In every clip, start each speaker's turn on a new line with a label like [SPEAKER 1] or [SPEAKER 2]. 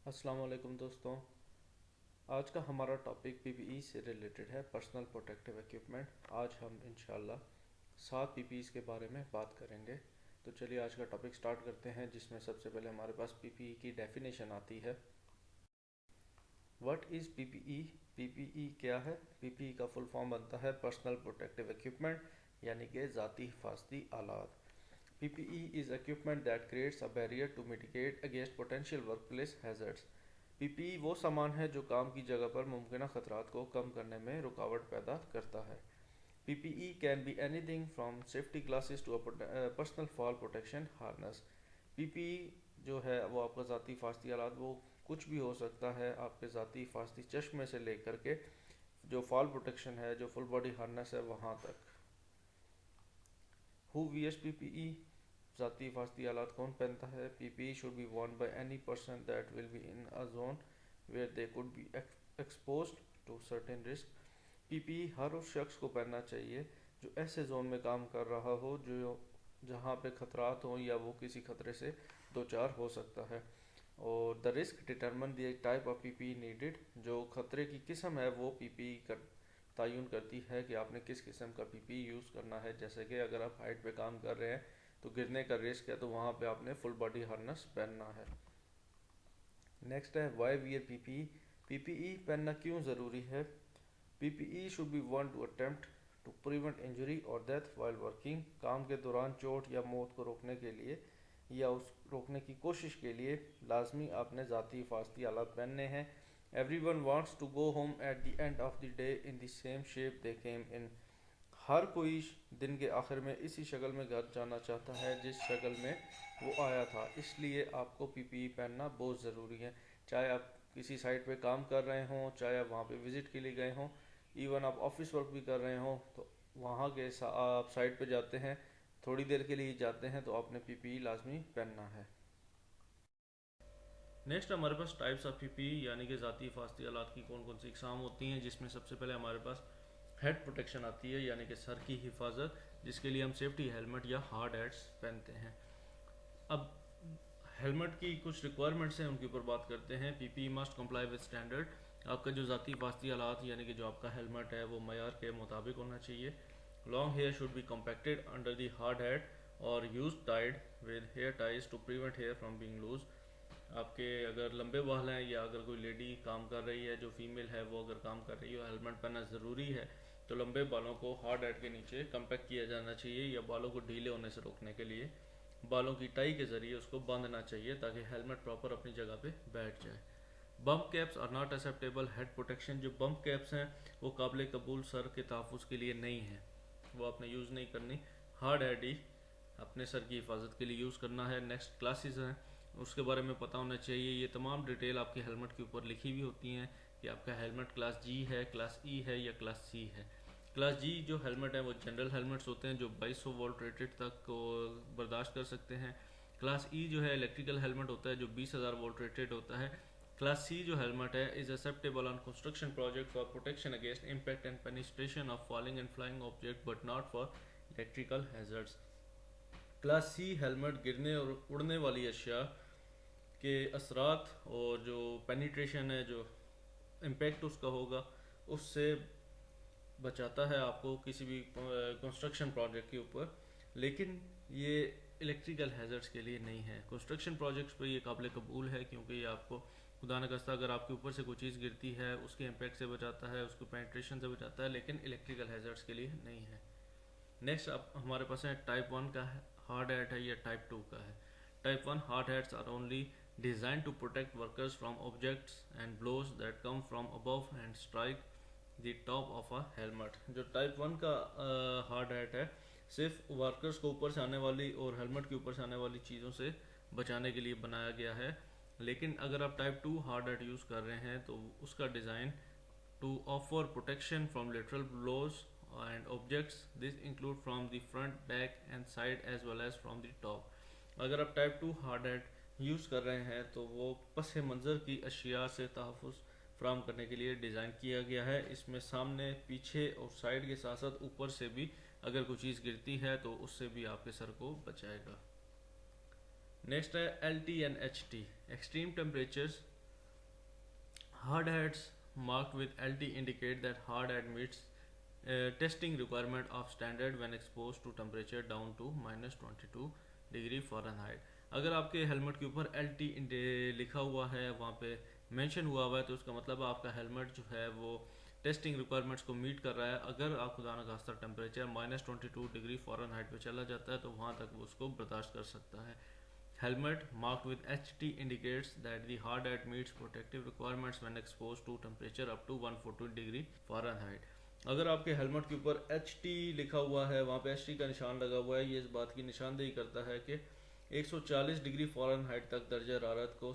[SPEAKER 1] अस्सलाम वालेकुम दोस्तों। आज का हमारा टॉपिक पीपीई से रिलेटेड है, पर्सनल प्रोटेक्टिव इक्विपमेंट। आज हम इंशाल्लाह 7 पीपीईस के बारे में बात करेंगे। तो चलिए आज का टॉपिक स्टार्ट करते हैं, जिसमें सबसे पहले हमारे पास पीपीई की डेफिनेशन आती है। What is PPE? पीपीई क्या है? पीपीई का फुल फॉर्म बनता है पर्सनल प्रोटेक्टिव इक्विपमेंट, यानी कि ज़ाती हिफाजती आलात। PPE is equipment that creates a barrier to mitigate against potential workplace hazards. PPE वो सामान है जो काम की जगह पर मुमकिन खतरात को कम करने में रुकावट पैदा करता है। PPE can be anything from safety glasses to a personal fall protection harness. PPE जो है वो आपका ज़ाती हिफाजती आलात वो कुछ भी हो सकता है, आपके ज़ाती हिफाजती चश्मे से लेकर के जो फॉल प्रोटेक्शन है, जो फुल बॉडी हार्नेस है, वहाँ तक। Who wears PPE? ज़ाती हिफाजती आलात कौन पहनता है? PPE should be worn by any person that will be in a zone where they could be exposed to certain risk. PPE हर उस शख्स को पहनना चाहिए जो ऐसे जोन में काम कर रहा हो जो जहाँ पे खतरात हो या वो किसी खतरे से दो चार हो सकता है। और the risk determine the type of PPE needed. जो खतरे की किस्म है वो पीपीई कर तयन करती है कि आपने किस किस्म का पीपीई यूज़ करना है। जैसे कि अगर आप हाइट पे काम कर रहे हैं तो गिरने का रिस्क है, तो वहाँ पे आपने फुल बॉडी हार्नेस पहनना है। नेक्स्ट है वाई वियर पीपीई। पीपीई पहनना क्यों ज़रूरी है? PPE should be worn to attempt to prevent injury और डेथ वाइल वर्किंग। काम के दौरान चोट या मौत को रोकने के लिए या उस रोकने की कोशिश के लिए लाजमी आपने ज़ाती हिफाजती आलात पहनने हैं। Everyone wants to go home at the end of the day in the same shape they came in. हर कोई दिन के आखिर में इसी शक्ल में घर जाना चाहता है जिस शक्ल में वो आया था, इसलिए आपको पीपीई पहनना बहुत ज़रूरी है। चाहे आप किसी साइट पे काम कर रहे हों, चाहे आप वहाँ पे विज़िट के लिए गए हों, इवन आप ऑफिस वर्क भी कर रहे हों, तो वहाँ के आप साइट पे जाते हैं, थोड़ी देर के लिए जाते हैं, तो आपने पीपीई लाजमी पहनना है। नेक्स्ट हमारे पास टाइप्स ऑफ पीपीई यानी कि ज़ाती हिफाजती आलात की कौन कौन सी इकसाम होती हैं, जिसमें सबसे पहले हमारे पास हेड प्रोटेक्शन आती है, यानी कि सर की हिफाजत, जिसके लिए हम सेफ्टी हेलमेट या हार्ड हैट्स पहनते हैं। अब हेलमेट की कुछ रिक्वायरमेंट्स हैं, उनके ऊपर बात करते हैं। PPE must comply with standard. आपका जो ज़ाती हिफाजती आलात यानी कि जो आपका हेलमेट है वो मयार के मुताबिक होना चाहिए। Long hair should be compacted under the hard hat और use tied with hair ties to prevent hair from being loose. आपके अगर लंबे बाल हैं या अगर कोई लेडी काम कर रही है, जो फीमेल है वो अगर काम कर रही है, हेलमेट पहनना ज़रूरी है, तो लंबे बालों को हार्ड हैट के नीचे कम्पैक्ट किया जाना चाहिए या बालों को ढीले होने से रोकने के लिए बालों की टाई के ज़रिए उसको बांधना चाहिए ताकि हेलमेट प्रॉपर अपनी जगह पे बैठ जाए। Bump caps are not acceptable head protection. जो बम्प कैप्स हैं वो काबिल कबूल सर के तहफ़्फ़ुज़ के लिए नहीं है, वो आपने यूज़ नहीं करनी। हार्ड हैट ही अपने सर की हिफाजत के लिए यूज़ करना है। नेक्स्ट क्लासेस हैं, उसके बारे में पता होना चाहिए। ये तमाम डिटेल आपके हेलमेट के ऊपर लिखी हुई होती हैं कि आपका हेलमेट क्लास जी है, क्लास ई है या क्लास सी है। क्लास जी जो हेलमेट है वो जनरल हेलमेट्स होते हैं जो 2200 वोल्ट रेटेड तक को बर्दाश्त कर सकते हैं। क्लास ई जो है इलेक्ट्रिकल हेलमेट होता है जो 20,000 वोल्ट रेटेड होता है। क्लास सी जो हेलमेट है is acceptable on construction project for protection against impact and penetration of falling and flying object but not for electrical hazards. Class C helmet गिरने और उड़ने वाली अशिया के असरात और जो पेनिट्रेशन है, जो इम्पैक्ट उसका होगा, उससे बचाता है आपको किसी भी कंस्ट्रक्शन प्रोजेक्ट के ऊपर। लेकिन ये इलेक्ट्रिकल हैजर्ड्स के लिए नहीं है। कंस्ट्रक्शन प्रोजेक्ट्स पे ये काबिल कबूल है क्योंकि ये आपको खुदा न खास्ता अगर आपके ऊपर से कोई चीज़ गिरती है उसके इम्पैक्ट से बचाता है, उसको पेनिट्रेशन से बचाता है, लेकिन इलेक्ट्रिकल हैजर्ड्स के लिए नहीं है। नेक्स्ट अब हमारे पास है टाइप 1 का हार्ड हैट है या टाइप 2 का है। Type 1 hard hats are only design to protect workers from objects and blows that come from above and strike the top of a helmet. जो टाइप 1 का हार्ड हैट है सिर्फ workers को ऊपर से आने वाली और हेलमेट के ऊपर से आने वाली चीज़ों से बचाने के लिए बनाया गया है। लेकिन अगर आप टाइप 2 हार्ड हैट यूज़ कर रहे हैं तो उसका design to offer protection from lateral blows and objects. This include from the front, back and side as well as from the top. अगर आप टाइप 2 हार्ड हैट यूज़ कर रहे हैं तो वो पस मंज़र की अशिया से तहफ़्फ़ुज़ फ्राहम करने के लिए डिज़ाइन किया गया है। इसमें सामने, पीछे और साइड के साथ साथ ऊपर से भी अगर कोई चीज़ गिरती है तो उससे भी आपके सर को बचाएगा। नेक्स्ट है L T and H T. Extreme temperatures Hard hats marked with LT indicate that hard hat meets testing requirement of standard when exposed to temperature down to -22 degree Fahrenheit. अगर आपके helmet के ऊपर LT लिखा हुआ है, वहाँ पे mention हुआ हुआ है, तो उसका मतलब आपका हेलमेट जो है वो टेस्टिंग रिक्वायरमेंट्स को मीट कर रहा है। अगर आप खुदा न खास्ता टेम्परेचर -22 डिग्री फ़ारेनहाइट पे चला जाता है तो वहाँ तक वो उसको बर्दाश्त कर सकता है। Helmet marked with HT indicates that the hard hat meets protective requirements when exposed to temperature up to 140 degree Fahrenheit. अगर आपके हेलमेट के ऊपर HT लिखा हुआ है, वहाँ पे HT का निशान लगा हुआ है, ये इस बात की निशानदेही करता है कि 140 डिग्री फ़ारेनहाइट तक दर्जा हरारत को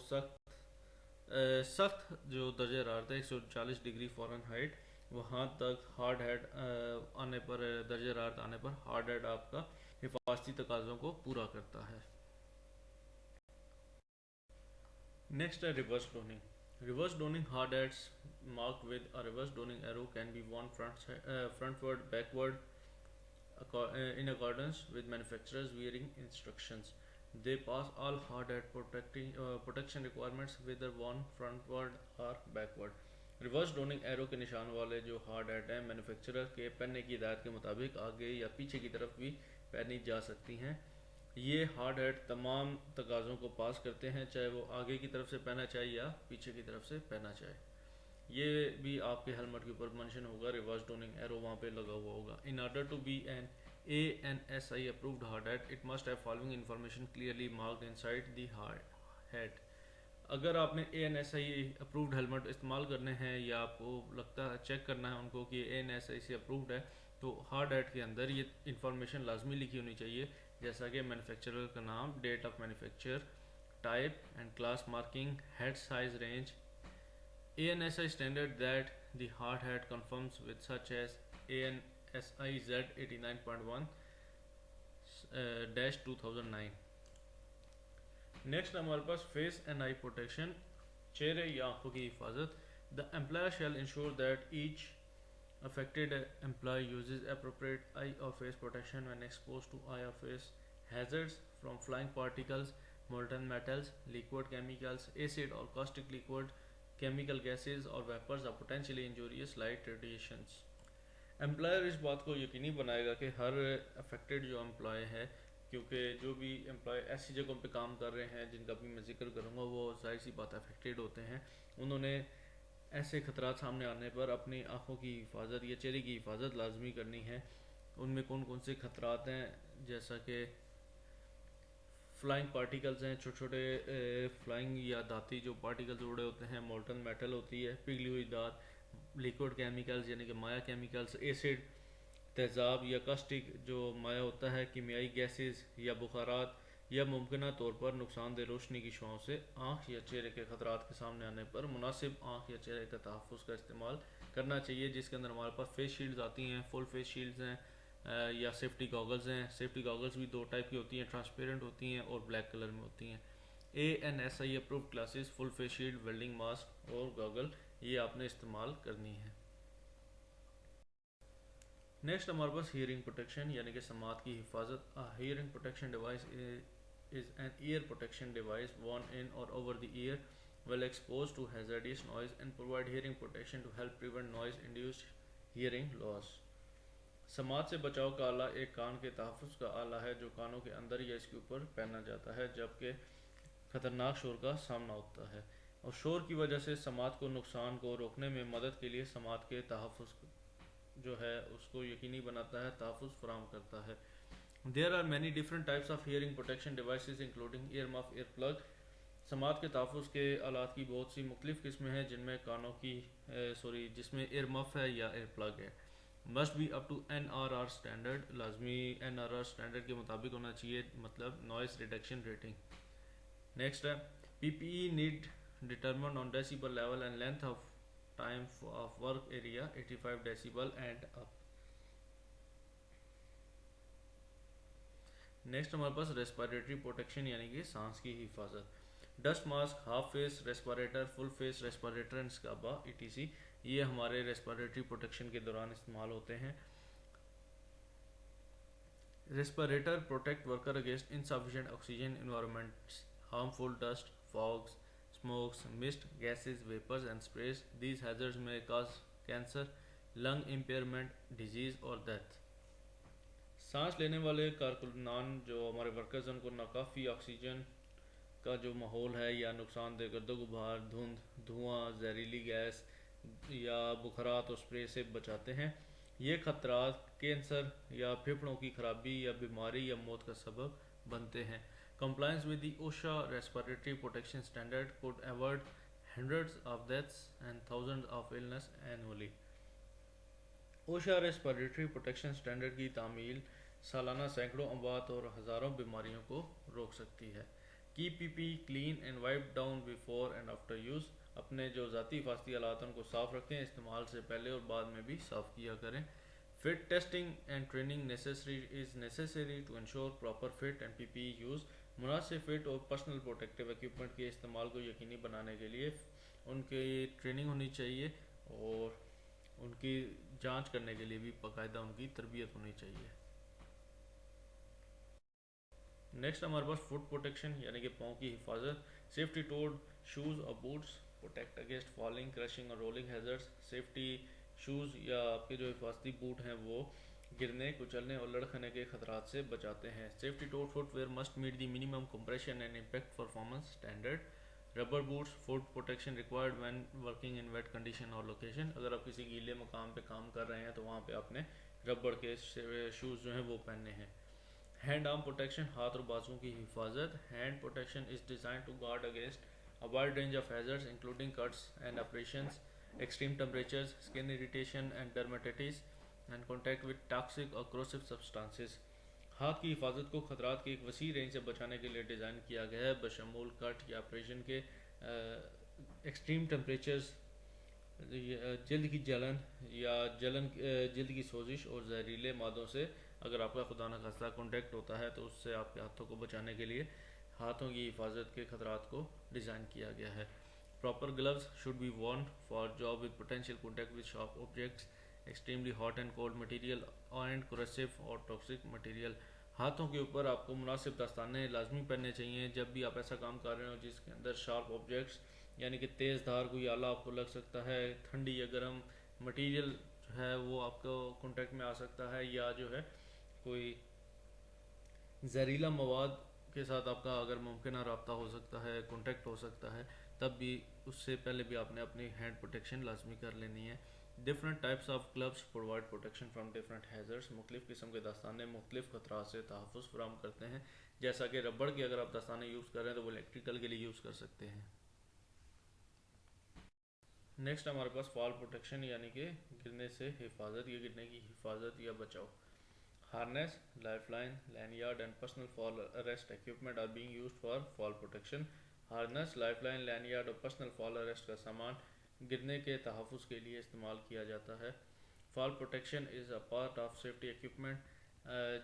[SPEAKER 1] सख्त जो दर्जा हरारत है 140 डिग्री फ़ारेनहाइट, वहाँ तक हार्ड हेड आने पर, दर्जा हरारत आने पर हार्ड हेड आपका हिफाजती तकाज़ों को पूरा करता है। Next, reverse donning. Reverse donning hard hats marked with a reverse donning arrow can be worn frontward, backward, in accordance with manufacturer's wearing instructions. They pass all hard hat protection requirements whether worn frontward or backward. Reverse donning arrow के निशान वाले जो hard hat हैं manufacturer के पहनने की हिदायत के मुताबिक आगे या पीछे की तरफ भी पहनी जा सकती हैं। ये हार्ड हैट तमाम तकाज़ों को पास करते हैं, चाहे वो आगे की तरफ से पहना चाहे या पीछे की तरफ से पहना चाहे। ये भी आपके हेलमेट के ऊपर मेंशन होगा, रिवर्स डोनिंग एरो वहाँ पे लगा हुआ होगा। In order to be an ANSI approved hard hat, it must have following information clearly marked inside the hard hat. अगर आपने ANSI अप्रूव्ड हेलमेट इस्तेमाल करने हैं या आपको लगता है चेक करना है उनको कि ANSI से अप्रूव्ड है, तो हार्ड हैट के अंदर ये इंफॉर्मेशन लाजमी लिखी होनी चाहिए, जैसा कि मैन्युफैक्चरर का नाम, date of manufacture, type and class marking, head size range, ANSI standard that the hard hat conforms with, such as ANSI Z89.1-2009। Next हमारे पास फेस एंड आई प्रोटेक्शन, चेहरे या आंखों की हिफाजत। The employer shall ensure that each affected employee uses appropriate eye or face protection when exposed to eye or face hazards from flying particles, molten metals, liquid chemicals, acid or caustic liquid, chemical gases or vapors of potentially injurious light radiations। Employer इस बात को यकीनी बनाएगा कि हर affected जो employ है, क्योंकि जो भी एम्प्लॉय ऐसी जगहों पे काम कर रहे हैं जिनका भी मैं जिक्र करूँगा वो जाहिर सी बात अफेक्टेड होते हैं, उन्होंने ऐसे ख़तरात सामने आने पर अपनी आँखों की हिफाजत या चेहरे की हिफाजत लाजमी करनी है। उनमें कौन कौन से ख़तरात हैं, जैसा कि फ्लाइंग पार्टिकल्स हैं, छोटे छोटे फ्लाइंग या धाती जो पार्टिकल्स उड़े होते हैं, मोल्टन मेटल होती है, पिघली हुई धात, लिक्विड केमिकल्स यानी कि माया केमिकल्स, एसिड तेज़ाब या कास्टिक जो माया होता है, कीमियाई गैसेस या बुखारात, या मुमकिन तौर पर नुकसानदेह रोशनी की शुआओं से आँख या चेहरे के ख़तरात के सामने आने पर मुनासिब आँख या चेहरे के तहफ़्फ़ुज़ का इस्तेमाल करना चाहिए, जिसके अंदर हमारे पास फेस शील्ड्स आती हैं, फुल फेस शील्ड्स हैं या सेफ्टी गॉगल्स हैं। सेफ्टी गॉगल्स भी दो टाइप की होती हैं, ट्रांसपेरेंट होती हैं और ब्लैक कलर में होती हैं। ANSI approved classes full face shield, welding mask और गॉगल ये आपने इस्तेमाल करनी है। नेक्स्ट हमारे पास हियरिंग प्रोटेक्शन यानी कि समात की हिफाजत। Hearing protection device is an ear protection device worn in or over the ear while exposed to hazardous noise and provide hearing protection to help prevent noise induced hearing loss। समात से बचाव का आला एक कान के तहफ़्फ़ुज़ का आला है जो कानों के अंदर या इसके ऊपर पहना जाता है जबकि ख़तरनाक शोर का सामना होता है, और शोर की वजह से समात को नुकसान को रोकने में मदद के लिए समात के तहफ़्फ़ुज़ जो है उसको यकीनी बनाता है, तहफ़्फ़ुज़ फराहम करता है। There are many different types of hearing protection devices including earmuff, earplug। समात के तहफ़्फ़ुज़ के आलात की बहुत सी मुख्तलिफ़ किस्में हैं जिनमें कानों की जिसमें earmuff है या earplug है। Must be up to NRR standard, लाजमी NRR स्टैंडर्ड के मुताबिक होना चाहिए, मतलब नॉइस रिडक्शन रेटिंग। नेक्स्ट है PPE need determine on decibel level and length of time of work area 85 decibel and up. Next हमारे पास रेस्पिरेटरी प्रोटेक्शन यानी कि सांस की हिफाजत। Dust mask, half face respirator, full face respirator and SCBA ETC ये हमारे रेस्पिरेटरी प्रोटेक्शन के दौरान इस्तेमाल होते हैं। Respirator protect worker against insufficient oxygen environments, harmful dust, fogs, smokes, mist, gases, vapors, and sprays. These hazards may cause cancer, lung impairment, disease, or death. सांस लेने वाले कारकुनान जो हमारे वर्कर्स हैं उनको नाकाफ़ी ऑक्सीजन का जो माहौल है या नुकसानदेह गर्दो गुबार, धुंध, धुआं, जहरीली गैस या बुखारात और स्प्रे से बचाते हैं। ये खतरात कैंसर या फेफड़ों की खराबी या बीमारी या मौत का सबब बनते हैं। Compliance with the OSHA respiratory protection standard could avert hundreds of deaths and thousands of illness annually. OSHA respiratory protection standard की तामील सालाना सैकड़ों अमवात और हज़ारों बीमारियों को रोक सकती है। Keep PPE clean and wipe down before and after use. अपने जो ज़ाती हिफाजती आलात उनको साफ़ रखें, इस्तेमाल से पहले और बाद में भी साफ़ किया करें। Fit testing and training is necessary to ensure proper fit and PPE use. मुनासिब फिट और पर्सनल प्रोटेक्टिव इक्विपमेंट के इस्तेमाल को यकीनी बनाने के लिए उनकी ट्रेनिंग होनी चाहिए और उनकी जांच करने के लिए भी बाकायदा उनकी तरबियत होनी चाहिए। नेक्स्ट हमारे पास फुट प्रोटेक्शन यानी कि पाँव की हिफाजत। सेफ्टी टोड शूज़ और boots protect against falling, crushing और रोलिंग हैजर्ड्स। सेफ्टी शूज़ या आपके जो हिफाजती बूट हैं वो गिरने, कुचलने और लड़खने के खतरात से बचाते हैं। Safety toed footwear must meet the minimum compression and impact performance standard. Rubber boots foot protection required when working in wet condition और लोकेशन। अगर आप किसी गीले मकाम पे काम कर रहे हैं तो वहाँ पे आपने रबर के शूज़ जो हैं वो पहनने हैं। हैंड आर्म प्रोटेक्शन हाथ और बाजुओं की हिफाजत। Hand protection is design to guard against a wide range of hazards including cuts and abrasions, extreme temperatures, skin irritation and dermatitis, and contact with toxic or corrosive substances. हाथ की हिफाजत को खतरात की एक वसी रेंज से बचाने के लिए डिज़ाइन किया गया है, बशमूल कट या ऑपरेशन के एक्सट्रीम टेम्परेचर्स, जल्द की जलन या जल्द की सोजिश और जहरीले मादों से अगर आपका खुदा न खास्ता कॉन्टैक्ट होता है तो उससे आपके हाथों को बचाने के लिए हाथों की हिफाजत के खतरात को डिज़ाइन किया गया है। Proper gloves should be Warne for job with potential contact with sharp objects, extremely hot and cold material and coercive और टॉक्सिक मटेरियल। हाथों के ऊपर आपको मुनासिब दस्ताने लाजमी पहनने चाहिए जब भी आप ऐसा काम कर रहे हो जिसके अंदर शार्प ऑब्जेक्ट्स यानी कि तेज़ धार कोई आला आपको लग सकता है, ठंडी या गर्म मटेरियल जो है वो आपको कॉन्टैक्ट में आ सकता है, या जो है कोई जहरीला मवाद के साथ आपका अगर मुमकिन रब्ता हो सकता है, कॉन्टैक्ट हो सकता है, तब भी उससे पहले भी आपने अपनी हैंड प्रोटेक्शन लाजमी कर लेनी है। Different types of gloves provide protection from different hazards. मुख्तलिफ किस्म के दस्ताने मुख्तलिफ खतरा से तहफ़्फ़ुज़ फराहम करते हैं। जैसा कि रबड़ के अगर आप दस्ताने यूज़ कर रहे हैं तो वो इलेक्ट्रिकल के लिए यूज़ कर सकते हैं। नेक्स्ट हमारे पास फॉल प्रोटेक्शन यानी कि गिरने से हिफाजत या गिरने की हिफाजत या बचाव। Harness, lifeline, lanyard and personal fall arrest equipment are being used for fall protection. Harness, lifeline, lanyard और पर्सनल फॉल अरेस्ट का सामान गिरने के तहफ़्फ़ुज़ के लिए इस्तेमाल किया जाता है। Fall protection is a part of safety equipment.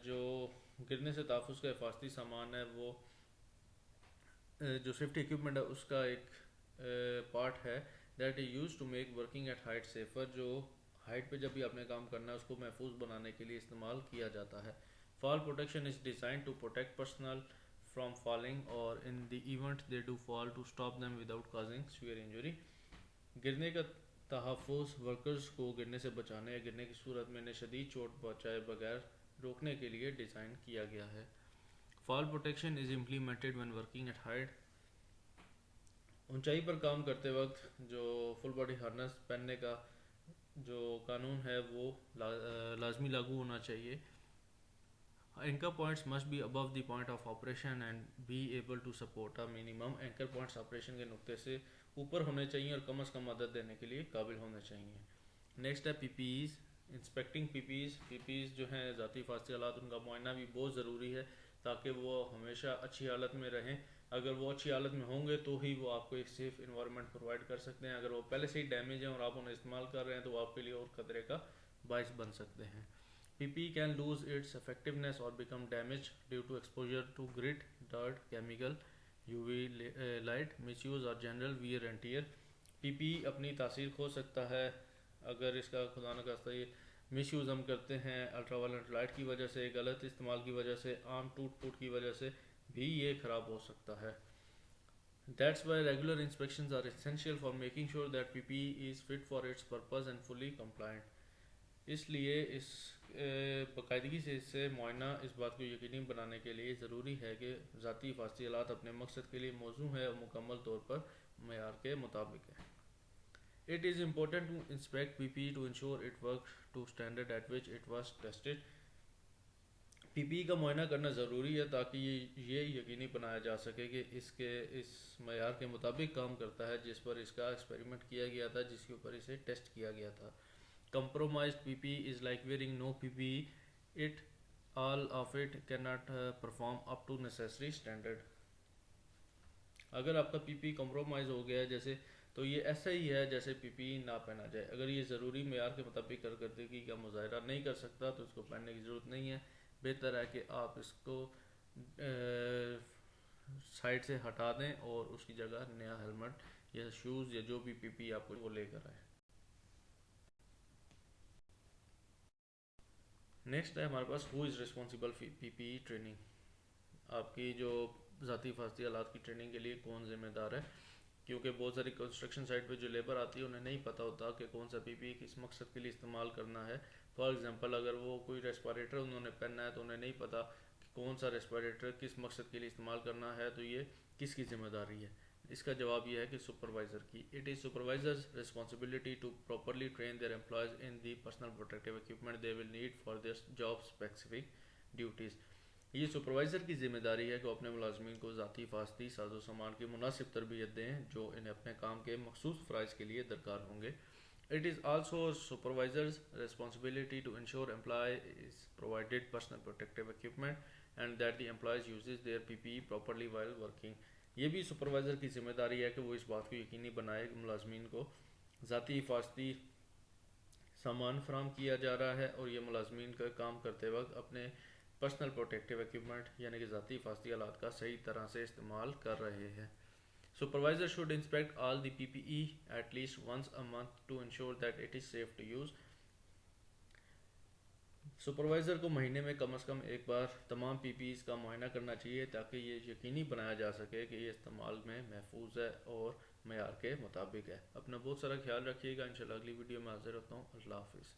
[SPEAKER 1] जो गिरने से तहफ़्फ़ुज़ का हिफाजती सामान है वो जो सेफ्टी इक्विपमेंट है उसका एक पार्ट है that is use to make working at height safer. जो हाइट पे जब भी आपने काम करना है उसको महफूज बनाने के लिए इस्तेमाल किया जाता है। Fall protection is design to protect personal from falling और in the event they do fall to stop them without causing severe injury. गिरने का तहफ़्फ़ुज़ वर्कर्स को गिरने से बचाने या गिरने की सूरत में इन्हें शदीद चोट पहुँचाए बगैर रोकने के लिए डिज़ाइन किया गया है। Fall protection is implemented when working at height. ऊंचाई पर काम करते वक्त जो फुल बॉडी हार्नेस पहनने का जो कानून है वो लाजमी लागू होना चाहिए। Anchor points must be above the point of operation and be able to support a minimum. Anchor points operation के नुक्ते से ऊपर होने चाहिए और कम से कम मदद देने के लिए काबिल होने चाहिए। नेक्स्ट है पीपीईज। इंस्पेक्टिंग पीपीईज जो हैं ज़ाती हिफाजती आलात उनका मुआयना भी बहुत ज़रूरी है ताकि वो हमेशा अच्छी हालत में रहें। अगर वो अच्छी हालत में होंगे तो ही वो आपको एक सेफ़ इन्वायरमेंट प्रोवाइड कर सकते हैं। अगर वो पहले से ही डैमेज हैं और आप उन्हें इस्तेमाल कर रहे हैं तो वो आपके लिए और खतरे का बायस बन सकते हैं। PPE can lose its effectiveness और become damage due to exposure to grit, dirt, chemical, UV light, misuse और general wear and tear. PPE अपनी तासीर खो सकता है अगर इसका खुदा न खास्ता ये मिसयूज़ हम करते हैं अल्ट्रावायलेट लाइट की वजह से, गलत इस्तेमाल की वजह से, आम टूट फूट की वजह से भी ये ख़राब हो सकता है। That's why regular inspections are essential for making sure that PPE is fit for its purpose and fully compliant. इसलिए इस बाकायदगी से इससे मुआयना इस बात को यकीनी बनाने के लिए ज़रूरी है कि ज़ाती हिफाजती आलात अपने मकसद के लिए मौजू है और मुकम्मल तौर पर मयार के मुताबिक है. It is important to inspect PPE to ensure it works to standard at which it was tested. PPE का मुआयना करना ज़रूरी है ताकि ये यकीनी बनाया जा सके कि इसके इस मयार के मुताबिक काम करता है जिस पर इसका एक्सपेरिमेंट किया गया था, जिसके ऊपर इसे टेस्ट किया गया था. Compromised PPE is like wearing no PPE. It all of it cannot perform up to necessary standard. अगर आपका PPE compromise हो गया है जैसे, तो ये ऐसा ही है जैसे PPE ना पहना जाए. अगर ये ज़रूरी मेयार के मुताबिक कारकर्दगी का मुजाहरा नहीं कर सकता तो इसको पहनने की ज़रूरत नहीं है. बेहतर है कि आप इसको साइड से हटा दें और उसकी जगह नया हेलमेट या शूज़ या जो भी PPE आपको वो लेकर आए. नेक्स्ट है हमारे पास who is responsible PPE training. आपकी जो ज़ाती हिफाजती आलात की ट्रेनिंग के लिए कौन ज़िम्मेदार है, क्योंकि बहुत सारी कंस्ट्रक्शन साइट पे जो लेबर आती है उन्हें नहीं पता होता कि कौन सा PPE किस मकसद के लिए इस्तेमाल करना है. फॉर एग्जांपल अगर वो कोई रेस्पिरेटर उन्होंने पहनना है तो उन्हें नहीं पता कि कौन सा रेस्पिरेटर किस मकसद के लिए इस्तेमाल करना है, तो ये किसकी ज़िम्मेदारी है. इसका जवाब यह है कि सुपरवाइज़र की. It is supervisor's responsibility to properly train their employees in the personal protective equipment they will need for their job specific duties. ये सुपरवाइज़र की जिम्मेदारी है कि वो अपने मुलाजमीन को ज़ाती हिफाजती साजो सामान की मुनासिब तरबियत दें जो इन्हें अपने काम के मखसूस फ़राइज़ के लिए दरकार होंगे. It is also supervisor's responsibility to ensure employ is provided personal protective equipment and that the employees uses their PPE properly while working. ये भी सुपरवाइज़र की जिम्मेदारी है कि वो इस बात को यकीनी बनाए कि मुलाजमीन को ज़ाती हिफाजती सामान फराम किया जा रहा है और ये मुलाजमीन का काम करते वक्त अपने पर्सनल प्रोटेक्टिव इक्विपमेंट यानी कि ज़ाती हिफाजती आलात का सही तरह से इस्तेमाल कर रहे हैं. Supervisor should inspect all the PPE at least once a month to ensure that it is safe to use. Supervisor को महीने में कम से कम एक बार तमाम PPEs का मुआयना करना चाहिए ताकि ये यकीनी बनाया जा सके कि ये इस्तेमाल में महफूज है और मयार के मुताबिक है. अपना बहुत सारा ख्याल रखिएगा. इंशाल्लाह अगली वीडियो में हाजिर होता हूँ. अल्लाह हाफिज़.